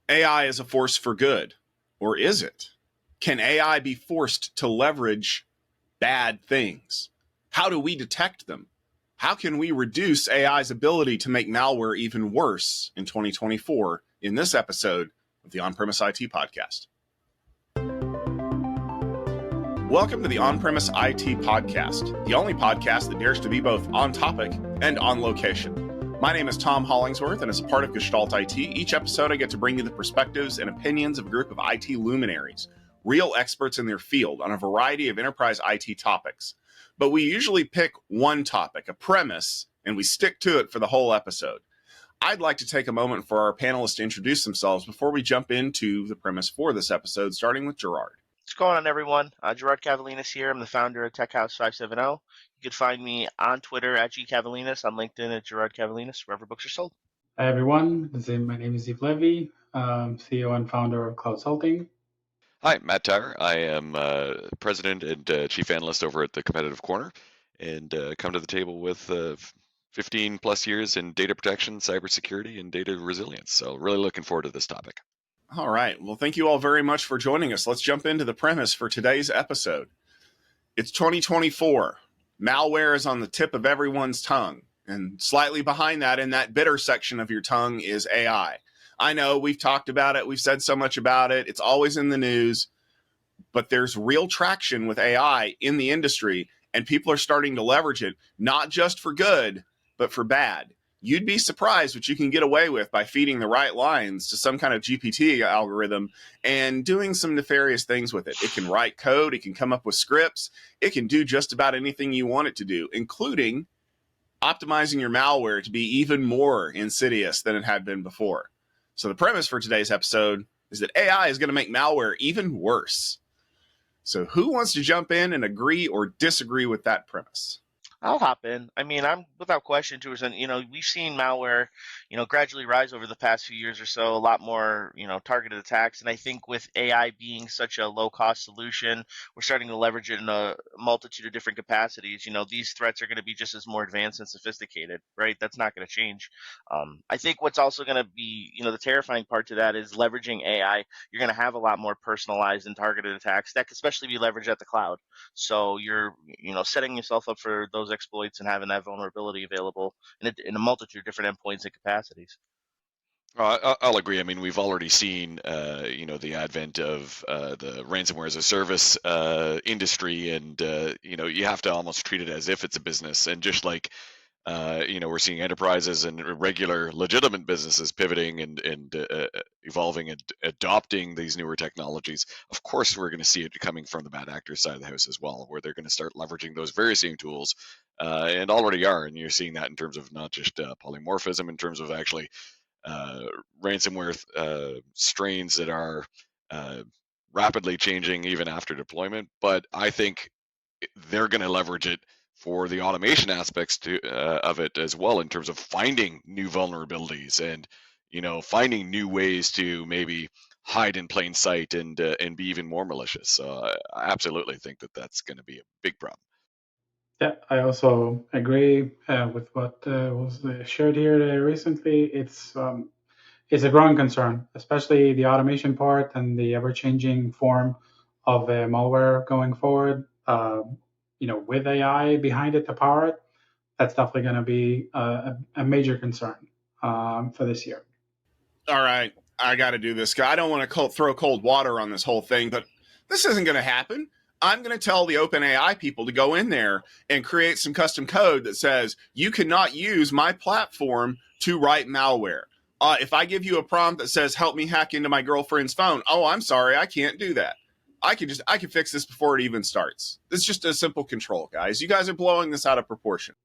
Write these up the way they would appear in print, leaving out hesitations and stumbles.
AI is a force for good, or is it? Can AI be forced to leverage bad things? How do we detect them? How can we reduce AI's ability to make malware even worse in 2024 in this episode of the On-Premise IT Podcast? Welcome to the On-Premise IT Podcast, the only podcast that dares to be both on topic and on location. My name is Tom Hollingsworth, and as a part of Gestalt IT, each episode I get to bring you the perspectives and opinions of a group of IT luminaries, real experts in their field on a variety of enterprise IT topics. But we usually pick one topic, a premise, and we stick to it for the whole episode. I'd like to take a moment for our panelists to introduce themselves before we jump into the premise for this episode, starting with Girard. What's going on, everyone? Girard Kavalines here. I'm the founder of TechHouse570. You can find me on Twitter at GKavalines, on LinkedIn at Girard Kavalines, wherever books are sold. Hi, everyone. My name is Ziv Levy, CEO and founder of Cloud Salting. Hi, Matt Tyrer. I am president and chief analyst over at the Competitive Corner, and come to the table with 15 plus years in data protection, cybersecurity, and data resilience. So really looking forward to this topic. All right. Well, thank you all very much for joining us. Let's jump into the premise for today's episode. It's 2024. Malware is on the tip of everyone's tongue. And slightly behind that, in that bitter section of your tongue, is AI. I know we've talked about it. We've said so much about it. It's always in the news. But there's real traction with AI in the industry, and people are starting to leverage it, not just for good, but for bad. You'd be surprised what you can get away with by feeding the right lines to some kind of GPT algorithm and doing some nefarious things with it. It can write code. It can come up with scripts. It can do just about anything you want it to do, including optimizing your malware to be even more insidious than it had been before. So the premise for today's episode is that AI is going to make malware even worse. So who wants to jump in and agree or disagree with that premise? I'll hop in. I mean, I'm without question, 2%. We've seen malware, gradually rise over the past few years or so, a lot more, targeted attacks. And I think with AI being such a low cost solution, we're starting to leverage it in a multitude of different capacities. These threats are going to be just as more advanced and sophisticated, right? That's not going to change. I think what's also going to be, the terrifying part to that is leveraging AI. You're going to have a lot more personalized and targeted attacks that could especially be leveraged at the cloud. So you're, setting yourself up for those exploits and having that vulnerability available in a multitude of different endpoints and capacities. I'll agree. I mean, we've already seen, the advent of the ransomware as a service industry, and you have to almost treat it as if it's a business. And just like, we're seeing enterprises and regular legitimate businesses pivoting and evolving and adopting these newer technologies. Of course, we're going to see it coming from the bad actors side of the house as well, where they're going to start leveraging those very same tools, and already are. And you're seeing that in terms of not just polymorphism, in terms of actually ransomware strains that are rapidly changing even after deployment. But I think they're going to leverage it for the automation aspects of it as well, in terms of finding new vulnerabilities and finding new ways to maybe hide in plain sight and be even more malicious. So I absolutely think that that's going to be a big problem. Yeah, I also agree with what was shared here recently. It's a growing concern, especially the automation part and the ever-changing form of malware going forward. With AI behind it to power it, that's definitely going to be a major concern for this year. All right, I got to do this, guy. I don't want to throw cold water on this whole thing, but this isn't going to happen. I'm going to tell the OpenAI people to go in there and create some custom code that says you cannot use my platform to write malware. If I give you a prompt that says, help me hack into my girlfriend's phone, oh, I'm sorry, I can't do that. I can fix this before it even starts. It's just a simple control, guys. You guys are blowing this out of proportion.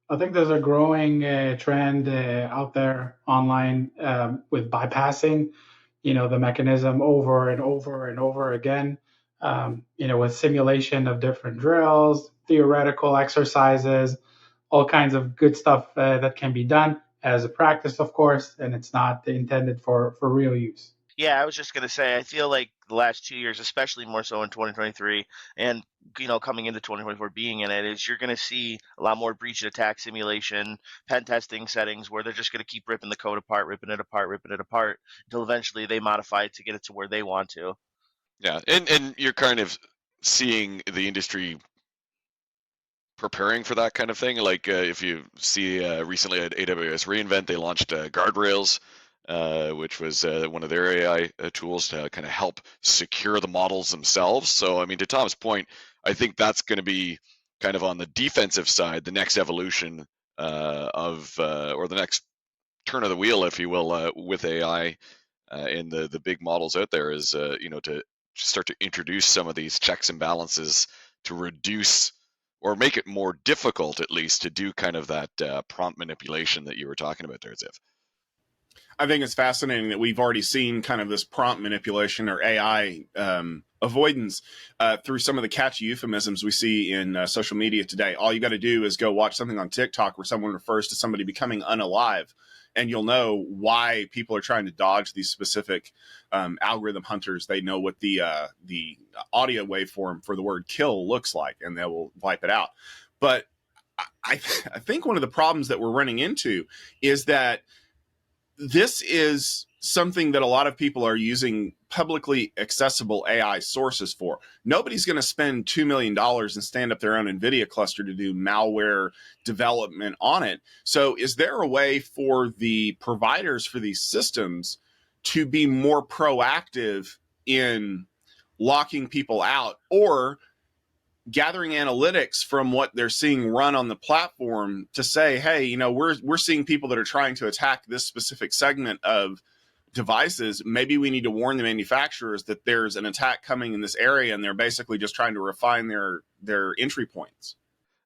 I think there's a growing trend out there online with bypassing, the mechanism over and over and over again, with simulation of different drills, theoretical exercises, all kinds of good stuff that can be done as a practice, of course, and it's not intended for real use. Yeah, I was just gonna say, I feel like the last 2 years, especially more so in 2023, and coming into 2024, being in it, is you're gonna see a lot more breach and attack simulation, pen testing settings where they're just gonna keep ripping the code apart, ripping it apart, ripping it apart until eventually they modify it to get it to where they want to. Yeah, and you're kind of seeing the industry preparing for that kind of thing. Like if you see recently at AWS reInvent, they launched guardrails, which was one of their AI tools to kind of help secure the models themselves. So I mean, to Tom's point, I think that's going to be kind of on the defensive side, the next evolution or the next turn of the wheel, if you will, with AI and the big models out there is to start to introduce some of these checks and balances to reduce or make it more difficult, at least, to do kind of that prompt manipulation that you were talking about there, Ziv. I think it's fascinating that we've already seen kind of this prompt manipulation or AI avoidance through some of the catchy euphemisms we see in social media today. All you got to do is go watch something on TikTok where someone refers to somebody becoming unalive, and you'll know why people are trying to dodge these specific algorithm hunters. They know what the audio waveform for the word kill looks like, and they will wipe it out. But I think one of the problems that we're running into is that this is something that a lot of people are using publicly accessible AI sources for. Nobody's going to spend $2 million and stand up their own NVIDIA cluster to do malware development on it. So is there a way for the providers for these systems to be more proactive in locking people out, or gathering analytics from what they're seeing run on the platform to say, hey, we're seeing people that are trying to attack this specific segment of devices. Maybe we need to warn the manufacturers that there's an attack coming in this area, and they're basically just trying to refine their entry points.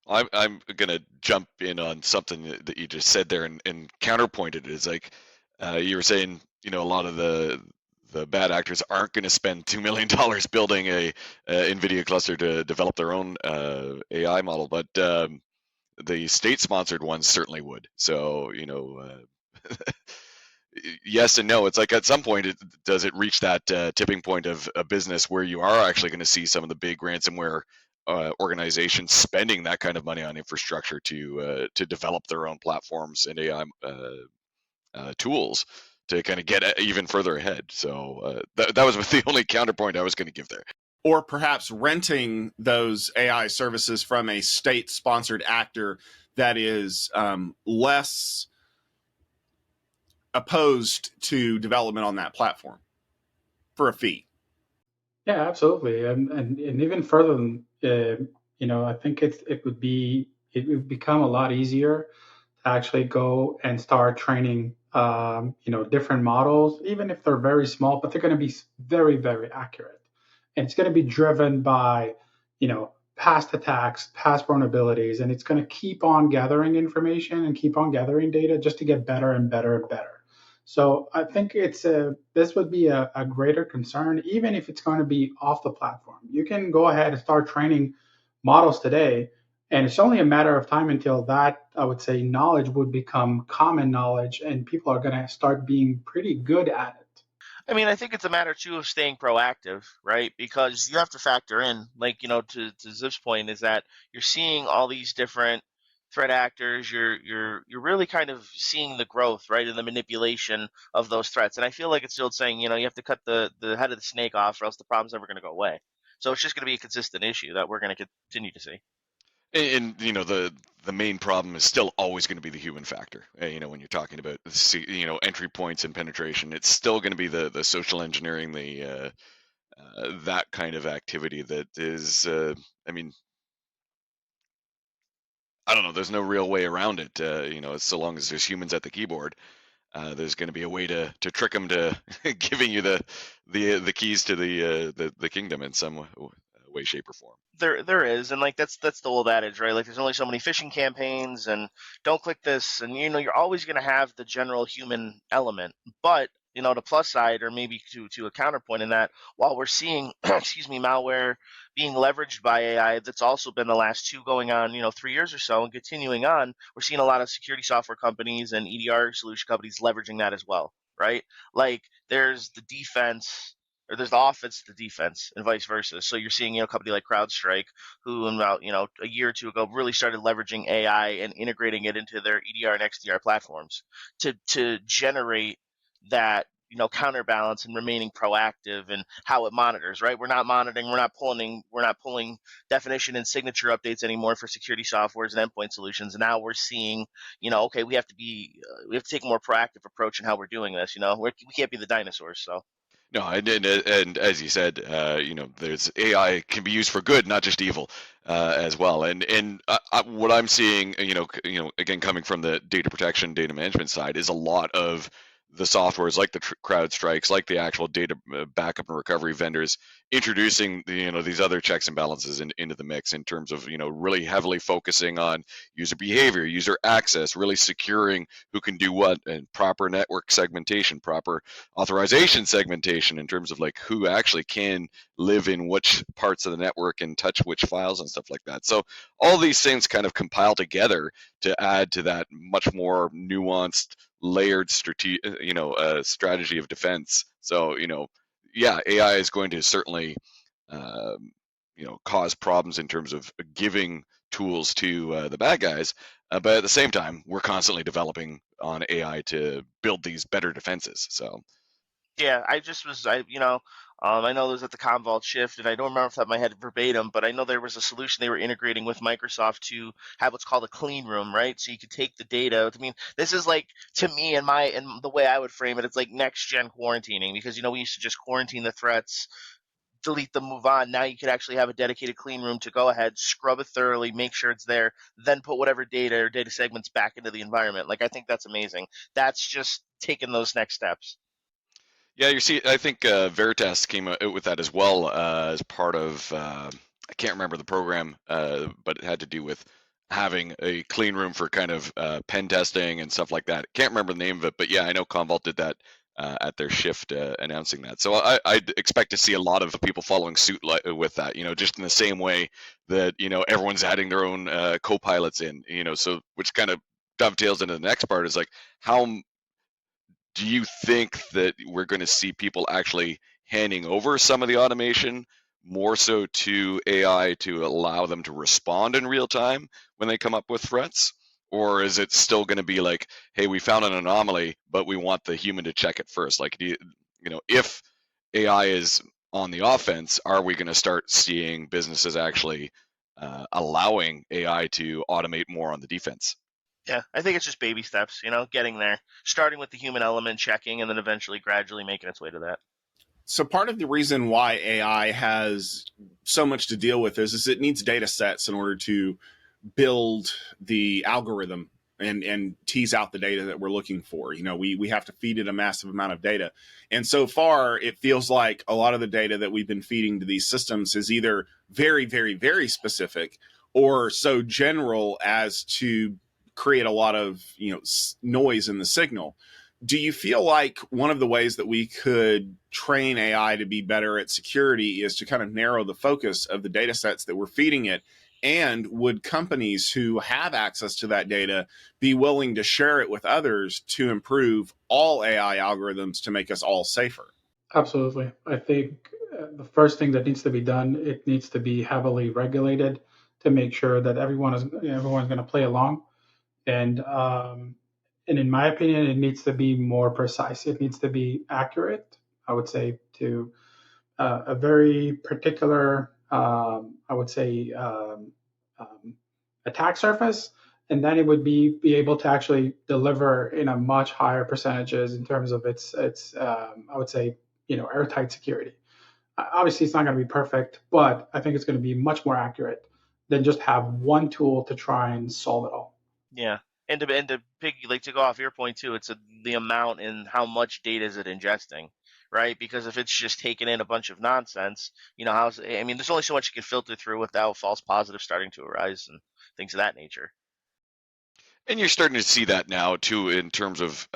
I'm going to jump in on something that you just said there and counterpoint it. Is like you were saying, a lot of the bad actors aren't going to spend $2 million building a NVIDIA cluster to develop their own AI model, but the state-sponsored ones certainly would. So, yes and no. It's like at some point, does it reach that tipping point of a business where you are actually going to see some of the big ransomware organizations spending that kind of money on infrastructure to develop their own platforms and AI tools to kind of get even further ahead. So that was the only counterpoint I was going to give there. Or perhaps renting those AI services from a state-sponsored actor that is less opposed to development on that platform for a fee. Yeah, absolutely, and even further than I think it would become a lot easier to actually go and start training different models, even if they're very small, but they're going to be very, very accurate, and it's going to be driven by past attacks, past vulnerabilities, and it's going to keep on gathering information and keep on gathering data just to get better and better and better. So I think this would be a greater concern, even if it's going to be off the platform. You can go ahead and start training models today, and it's only a matter of time until that, I would say, knowledge would become common knowledge, and people are going to start being pretty good at it. I mean, I think it's a matter too of staying proactive, right? Because you have to factor in, like, to Zip's point, is that you're seeing all these different threat actors. You're really kind of seeing the growth, right, and the manipulation of those threats. And I feel like it's still saying, you have to cut the head of the snake off, or else the problem's never going to go away. So it's just going to be a consistent issue that we're going to continue to see. And the main problem is still always going to be the human factor. When you're talking about entry points and penetration, it's still going to be the social engineering, the that kind of activity that is. I mean, I don't know. There's no real way around it. So long as there's humans at the keyboard, there's going to be a way to trick them to giving you the keys to the kingdom in some way, shape, or form. There is, and like that's the old adage, right? Like there's only so many phishing campaigns, and don't click this, and you're always going to have the general human element. But the plus side, or maybe to a counterpoint in that, while we're seeing malware being leveraged by AI, that's also been the last two going on 3 years or so, and continuing on, we're seeing a lot of security software companies and EDR solution companies leveraging that as well. right? Like there's the defense, or there's the offense to the defense, and vice versa. So you're seeing, a company like CrowdStrike, who about a year or two ago really started leveraging AI and integrating it into their EDR and XDR platforms to generate that counterbalance and remaining proactive and how it monitors, right? We're not monitoring, we're not pulling definition and signature updates anymore for security softwares and endpoint solutions. And now we're seeing, okay, we have to take a more proactive approach in how we're doing this. We can't be the dinosaurs. So No, and as you said, there's AI can be used for good, not just evil, as well. And what I'm seeing, again, coming from the data protection, data management side, is a lot of the softwares like the CrowdStrikes, like the actual data backup and recovery vendors, introducing these other checks and balances into the mix in terms of really heavily focusing on user behavior, user access, really securing who can do what, and proper network segmentation, proper authorization segmentation in terms of like who actually can live in which parts of the network and touch which files and stuff like that. So all these things kind of compile together to add to that much more nuanced, layered strategy of defense. So yeah, AI is going to certainly cause problems in terms of giving tools to the bad guys, but at the same time, we're constantly developing on AI to build these better defenses. So yeah, I know there was at the Commvault shift, and I don't remember off the top of my head verbatim, but I know there was a solution they were integrating with Microsoft to have what's called a clean room, right? So you could take the data. I mean, this is like, to me, and the way I would frame it, it's like next gen quarantining, because we used to just quarantine the threats, delete them, move on. Now you could actually have a dedicated clean room to go ahead, scrub it thoroughly, make sure it's there, then put whatever data or data segments back into the environment. Like, I think that's amazing. That's just taking those next steps. yeah, I think Veritas came out with that as well, as part of, I can't remember the program, but it had to do with having a clean room for kind of pen testing and stuff like that. Can't remember the name of it, but yeah, I know Commvault did that at their shift, announcing that. So I'd expect to see a lot of people following suit with that, just in the same way that, everyone's adding their own co-pilots in, so which kind of dovetails into the next part, is like, how do you think that we're going to see people actually handing over some of the automation more so to AI to allow them to respond in real time when they come up with threats? Or is it still going to be like, hey, we found an anomaly, but we want the human to check it first? Like, if AI is on the offense, are we going to start seeing businesses actually allowing AI to automate more on the defense? Yeah, I think it's just baby steps, getting there, starting with the human element, checking, and then eventually gradually making its way to that. So part of the reason why AI has so much to deal with is it needs data sets in order to build the algorithm and tease out the data that we're looking for. We have to feed it a massive amount of data. And so far, it feels like a lot of the data that we've been feeding to these systems is either very, very, very specific or so general as to create a lot of noise in the signal. Do you feel like one of the ways that we could train AI to be better at security is to kind of narrow the focus of the data sets that we're feeding it? And would companies who have access to that data be willing to share it with others to improve all AI algorithms to make us all safer? Absolutely. I think the first thing that needs to be done, it needs to be heavily regulated to make sure that everyone's going to play along. And in my opinion, it needs to be more precise. It needs to be accurate, I would say, to a very particular, I would say, attack surface, and then it would be able to actually deliver in a much higher percentages in terms of its I would say, airtight security. Obviously, it's not going to be perfect, but I think it's going to be much more accurate than just have one tool to try and solve it all. Yeah, and to go off your point too, it's the amount and how much data is it ingesting, right? Because if it's just taking in a bunch of nonsense, there's only so much you can filter through without false positives starting to arise and things of that nature. And you're starting to see that now too, in terms of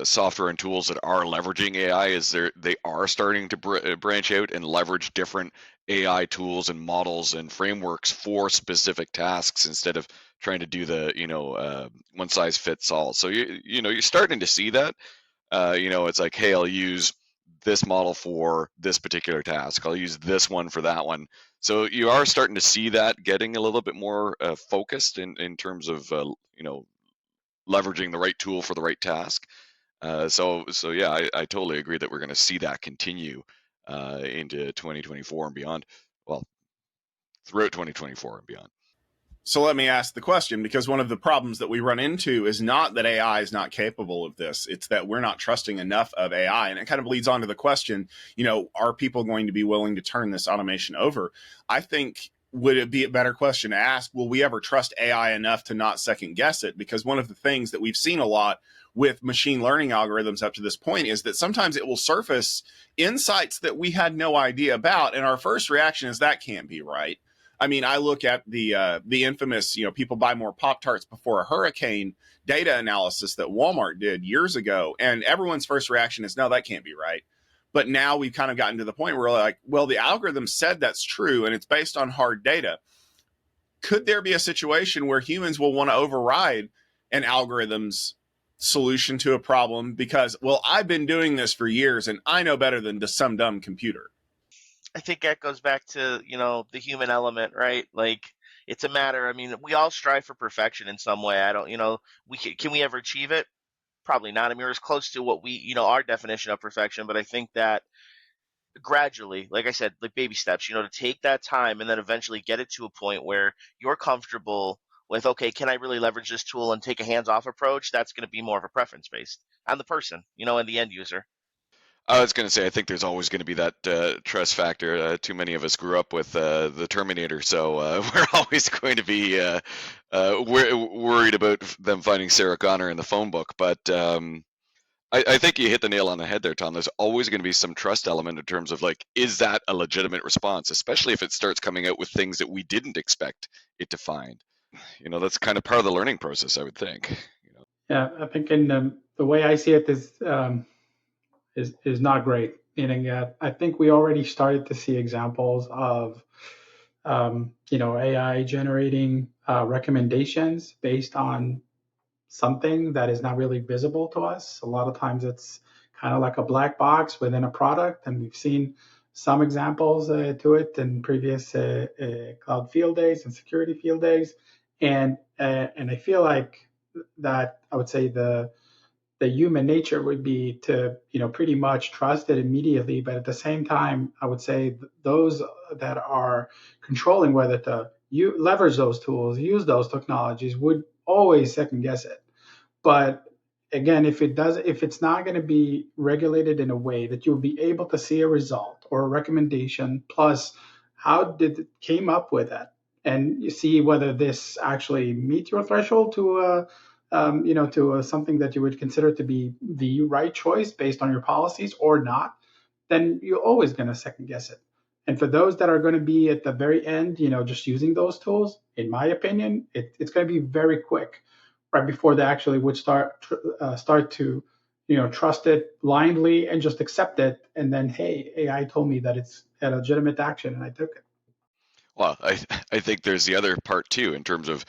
software and tools that are leveraging AI. They are starting to branch out and leverage different AI tools and models and frameworks for specific tasks instead of trying to do the one size fits all. So you're starting to see that. It's like, hey, I'll use this model for this particular task. I'll use this one for that one. So you are starting to see that getting a little bit more focused in terms of leveraging the right tool for the right task. So yeah, I totally agree that we're going to see that continue into 2024 and beyond. Well, throughout 2024 and beyond. So let me ask the question, because one of the problems that we run into is not that AI is not capable of this. It's that we're not trusting enough of AI. And it kind of leads on to the question, are people going to be willing to turn this automation over? I think, would it be a better question to ask, will we ever trust AI enough to not second guess it? Because one of the things that we've seen a lot with machine learning algorithms up to this point is that sometimes it will surface insights that we had no idea about. And our first reaction is that can't be right. I mean, I look at the infamous, people buy more Pop-Tarts before a hurricane data analysis that Walmart did years ago. And everyone's first reaction is, no, that can't be right. But now we've kind of gotten to the point where we're like, well, the algorithm said that's true and it's based on hard data. Could there be a situation where humans will want to override an algorithm's solution to a problem because, well, I've been doing this for years and I know better than some dumb computer? I think that goes back to, the human element, right? Like, it's a matter, I mean, we all strive for perfection in some way. I don't, can we ever achieve it? Probably not. I mean, we're as close to what we, our definition of perfection, but I think that gradually, like I said, like baby steps, to take that time and then eventually get it to a point where you're comfortable with, okay, can I really leverage this tool and take a hands-off approach? That's going to be more of a preference based on the person, and the end user. I was going to say, I think there's always going to be that trust factor. Too many of us grew up with the Terminator, so we're always going to be worried about them finding Sarah Connor in the phone book. But I think you hit the nail on the head there, Tom. There's always going to be some trust element in terms of, like, is that a legitimate response, especially if it starts coming out with things that we didn't expect it to find. That's kind of part of the learning process, I would think. Yeah, I think in the way I see it is not great. Meaning, I think we already started to see examples of, AI generating recommendations based on something that is not really visible to us. A lot of times, it's kind of like a black box within a product, and we've seen some examples to it in previous cloud field days and security field days, and I feel like that I would say the human nature would be to pretty much trust it immediately, but at the same time I would say those that are controlling whether to leverage those tools, use those technologies, would always second guess it. But again, if it's not going to be regulated in a way that you'll be able to see a result or a recommendation plus how did it came up with it, and you see whether this actually meets your threshold to something that you would consider to be the right choice based on your policies or not, then you're always going to second guess it. And for those that are going to be at the very end, just using those tools, in my opinion, it's going to be very quick, right before they actually would start to, trust it blindly and just accept it. And then, hey, AI told me that it's a legitimate action, and I took it. Well, I think there's the other part too, in terms of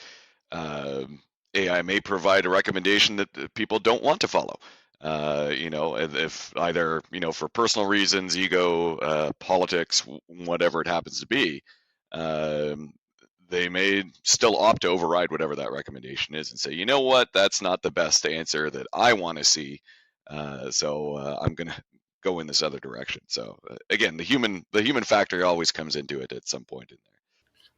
AI may provide a recommendation that people don't want to follow. If either, for personal reasons, ego, politics, whatever it happens to be, they may still opt to override whatever that recommendation is and say, you know what, that's not the best answer that I want to see. So I'm going to go in this other direction. So again, the human factor always comes into it at some point in there.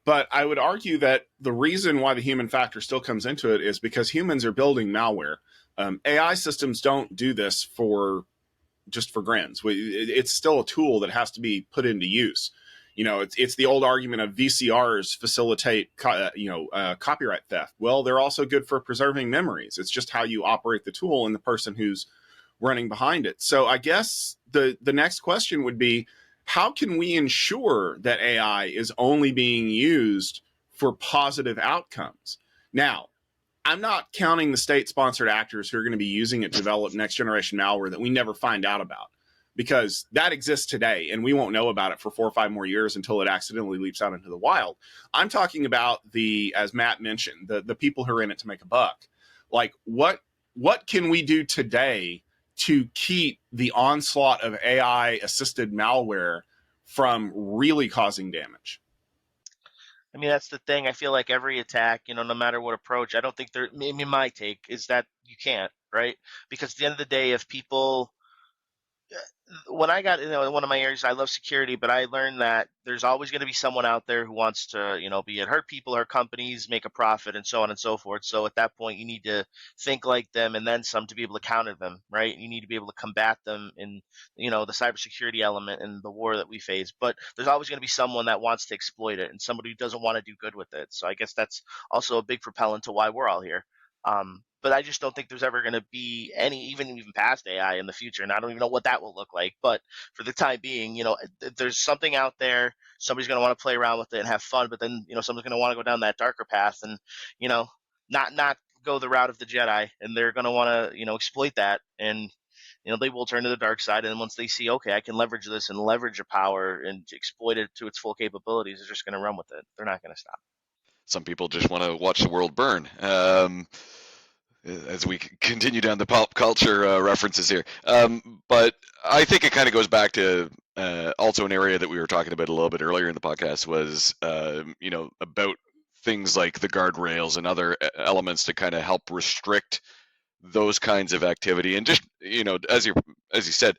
But I would argue that the reason why the human factor still comes into it is because humans are building malware. AI systems don't do this just for grins. It's still a tool that has to be put into use. It's the old argument of VCRs facilitate copyright theft. Well, they're also good for preserving memories. It's just how you operate the tool and the person who's running behind it. So I guess the next question would be, how can we ensure that AI is only being used for positive outcomes? Now, I'm not counting the state-sponsored actors who are going to be using it to develop next-generation malware that we never find out about, because that exists today, and we won't know about it for 4 or 5 more years until it accidentally leaps out into the wild. I'm talking about as Matt mentioned, the people who are in it to make a buck. Like, what can we do today to keep the onslaught of AI-assisted malware from really causing damage? I mean, that's the thing. I feel like every attack, no matter what approach, I don't think maybe my take is that you can't, right? Because at the end of the day, if people, when I got, in one of my areas, I love security, but I learned that there's always going to be someone out there who wants to, be it hurt people, hurt companies, make a profit, and so on and so forth. So at that point, you need to think like them and then some to be able to counter them, right? You need to be able to combat them in, the cybersecurity element and the war that we face. But there's always going to be someone that wants to exploit it and somebody who doesn't want to do good with it. So I guess that's also a big propellant to why we're all here. But I just don't think there's ever going to be any, even past AI in the future. And I don't even know what that will look like. But for the time being, if there's something out there, somebody's going to want to play around with it and have fun. But then, someone's going to want to go down that darker path and, not go the route of the Jedi. And they're going to want to, exploit that. And, they will turn to the dark side. And once they see, okay, I can leverage this and leverage a power and exploit it to its full capabilities, they're just going to run with it. They're not going to stop. Some people just want to watch the world burn. As we continue down the pop culture references here. But I think it kind of goes back to also an area that we were talking about a little bit earlier in the podcast was, about things like the guardrails and other elements to kind of help restrict those kinds of activity. And just, as you said,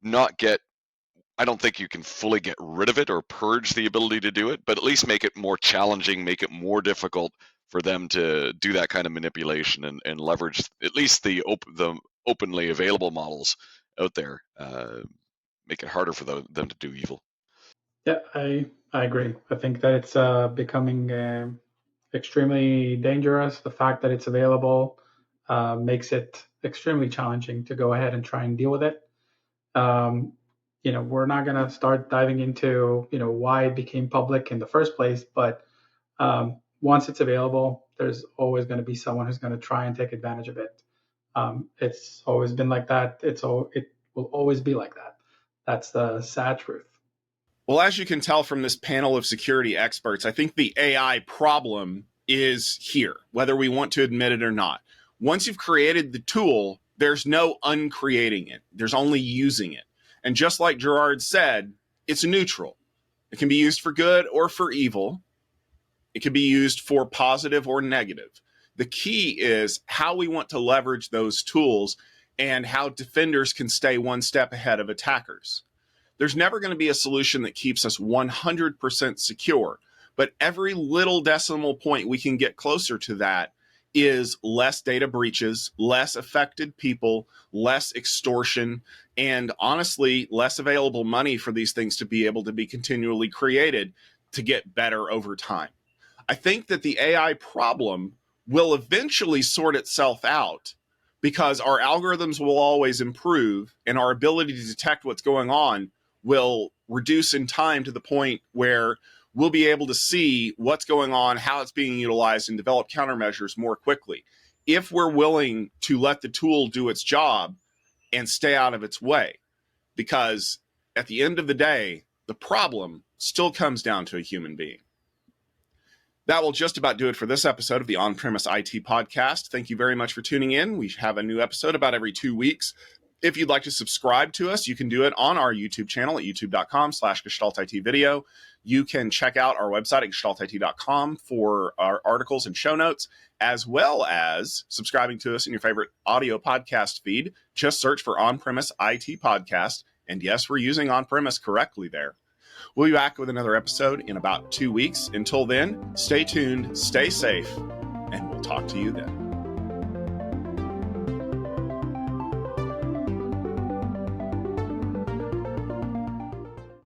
I don't think you can fully get rid of it or purge the ability to do it, but at least make it more challenging, make it more difficult for them to do that kind of manipulation and leverage at least the openly available models out there, make it harder for them to do evil. Yeah, I agree. I think that it's becoming extremely dangerous. The fact that it's available makes it extremely challenging to go ahead and try and deal with it. We're not going to start diving into, why it became public in the first place, but once it's available, there's always going to be someone who's going to try and take advantage of it. It's always been like that. It will always be like that. That's the sad truth. Well, as you can tell from this panel of security experts, I think the AI problem is here, whether we want to admit it or not. Once you've created the tool, there's no uncreating it. There's only using it. And just like Girard said, it's neutral. It can be used for good or for evil. It can be used for positive or negative. The key is how we want to leverage those tools and how defenders can stay one step ahead of attackers. There's never going to be a solution that keeps us 100% secure, but every little decimal point we can get closer to that is less data breaches, less affected people, less extortion, and honestly, less available money for these things to be able to be continually created to get better over time. I think that the AI problem will eventually sort itself out because our algorithms will always improve and our ability to detect what's going on will reduce in time to the point where we'll be able to see what's going on, how it's being utilized, and develop countermeasures more quickly. If we're willing to let the tool do its job and stay out of its way, because at the end of the day, the problem still comes down to a human being. That will just about do it for this episode of the On-Premise IT Podcast. Thank you very much for tuning in. We have a new episode about every 2 weeks. If you'd like to subscribe to us, you can do it on our YouTube channel at youtube.com/GestaltIT-video. You can check out our website at gestaltit.com for our articles and show notes, as well as subscribing to us in your favorite audio podcast feed. Just search for On-Premise IT Podcast. And yes, we're using On-Premise correctly there. We'll be back with another episode in about 2 weeks. Until then, stay tuned, stay safe, and we'll talk to you then.